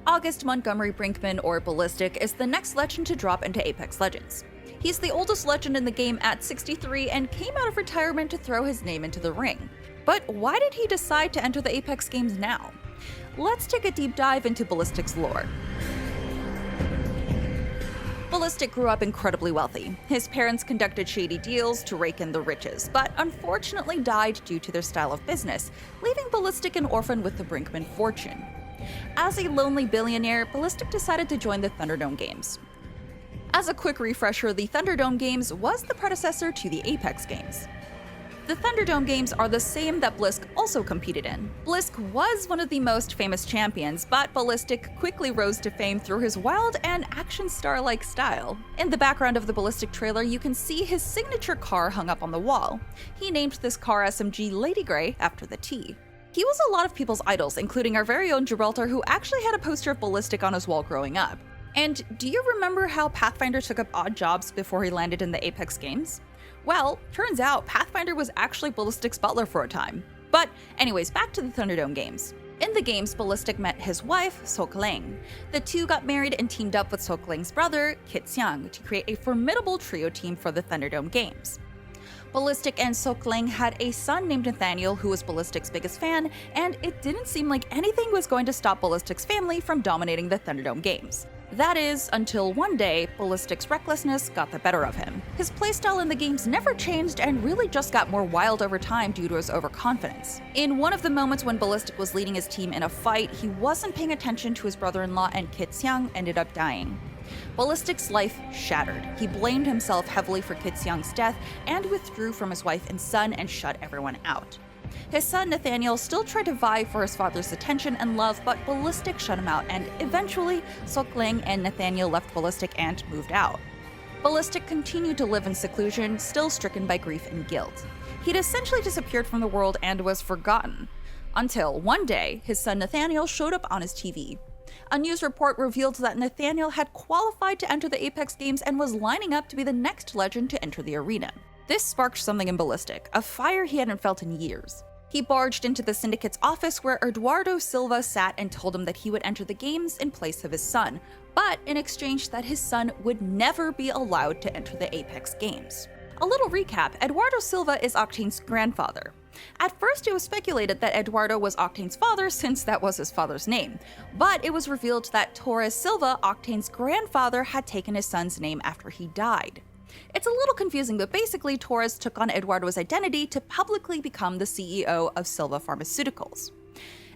August Montgomery Brinkman, or Ballistic, is the next legend to drop into Apex Legends. He's the oldest legend in the game at 63 and came out of retirement to throw his name into the ring. But why did he decide to enter the Apex games now? Let's take a deep dive into Ballistic's lore. Ballistic grew up incredibly wealthy. His parents conducted shady deals to rake in the riches, but unfortunately died due to their style of business, leaving Ballistic an orphan with the Brinkman fortune. As a lonely billionaire, Ballistic decided to join the Thunderdome Games. As a quick refresher, the Thunderdome Games was the predecessor to the Apex Games. The Thunderdome Games are the same that Blisk also competed in. Blisk was one of the most famous champions, but Ballistic quickly rose to fame through his wild and action star-like style. In the background of the Ballistic trailer, you can see his signature car hung up on the wall. He named this car SMG Lady Grey after the T. He was a lot of people's idols, including our very own Gibraltar, who actually had a poster of Ballistic on his wall growing up. And do you remember how Pathfinder took up odd jobs before he landed in the Apex Games? Well, turns out Pathfinder was actually Ballistic's butler for a time. But anyways, back to the Thunderdome Games. In the games, Ballistic met his wife, Sok Lang. The two got married and teamed up with Sok Lang's brother, Kit Xiang, to create a formidable trio team for the Thunderdome Games. Ballistic and Sok Lang had a son named Nathaniel, who was Ballistic's biggest fan, and it didn't seem like anything was going to stop Ballistic's family from dominating the Thunderdome Games. That is, until one day, Ballistic's recklessness got the better of him. His playstyle in the games never changed and really just got more wild over time due to his overconfidence. In one of the moments when Ballistic was leading his team in a fight, he wasn't paying attention to his brother-in-law and Kit Xiang ended up dying. Ballistic's life shattered. He blamed himself heavily for Kit Xiang's death and withdrew from his wife and son and shut everyone out. His son Nathaniel still tried to vie for his father's attention and love, but Ballistic shut him out, and eventually Sok Lang and Nathaniel left Ballistic and moved out. Ballistic continued to live in seclusion, still stricken by grief and guilt. He'd essentially disappeared from the world and was forgotten. Until one day, his son Nathaniel showed up on his TV. A news report revealed that Nathaniel had qualified to enter the Apex Games and was lining up to be the next legend to enter the arena. This sparked something in Ballistic, a fire he hadn't felt in years. He barged into the Syndicate's office where Eduardo Silva sat and told him that he would enter the games in place of his son, but in exchange that his son would never be allowed to enter the Apex Games. A little recap, Eduardo Silva is Octane's grandfather. At first it was speculated that Eduardo was Octane's father since that was his father's name, but it was revealed that Torres Silva, Octane's grandfather, had taken his son's name after he died. It's a little confusing, but basically Torres took on Eduardo's identity to publicly become the CEO of Silva Pharmaceuticals.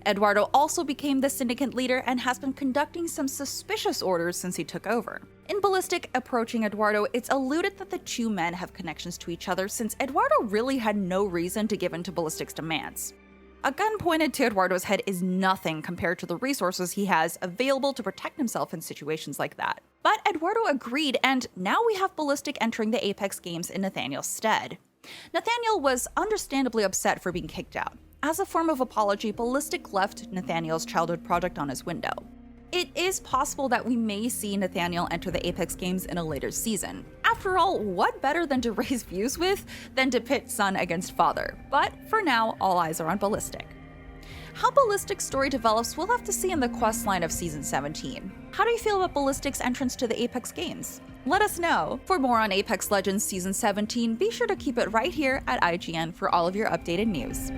Eduardo also became the syndicate leader and has been conducting some suspicious orders since he took over. In Ballistic approaching Eduardo, it's alluded that the two men have connections to each other since Eduardo really had no reason to give in to Ballistic's demands. A gun pointed to Eduardo's head is nothing compared to the resources he has available to protect himself in situations like that. But Eduardo agreed, and now we have Ballistic entering the Apex Games in Nathaniel's stead. Nathaniel was understandably upset for being kicked out. As a form of apology, Ballistic left Nathaniel's childhood project on his window. It is possible that we may see Nathaniel enter the Apex Games in a later season. After all, what better than to raise views with than to pit son against father? But for now, all eyes are on Ballistic. How Ballistic's story develops, we'll have to see in the questline of Season 17. How do you feel about Ballistic's entrance to the Apex Games? Let us know. For more on Apex Legends Season 17, be sure to keep it right here at IGN for all of your updated news.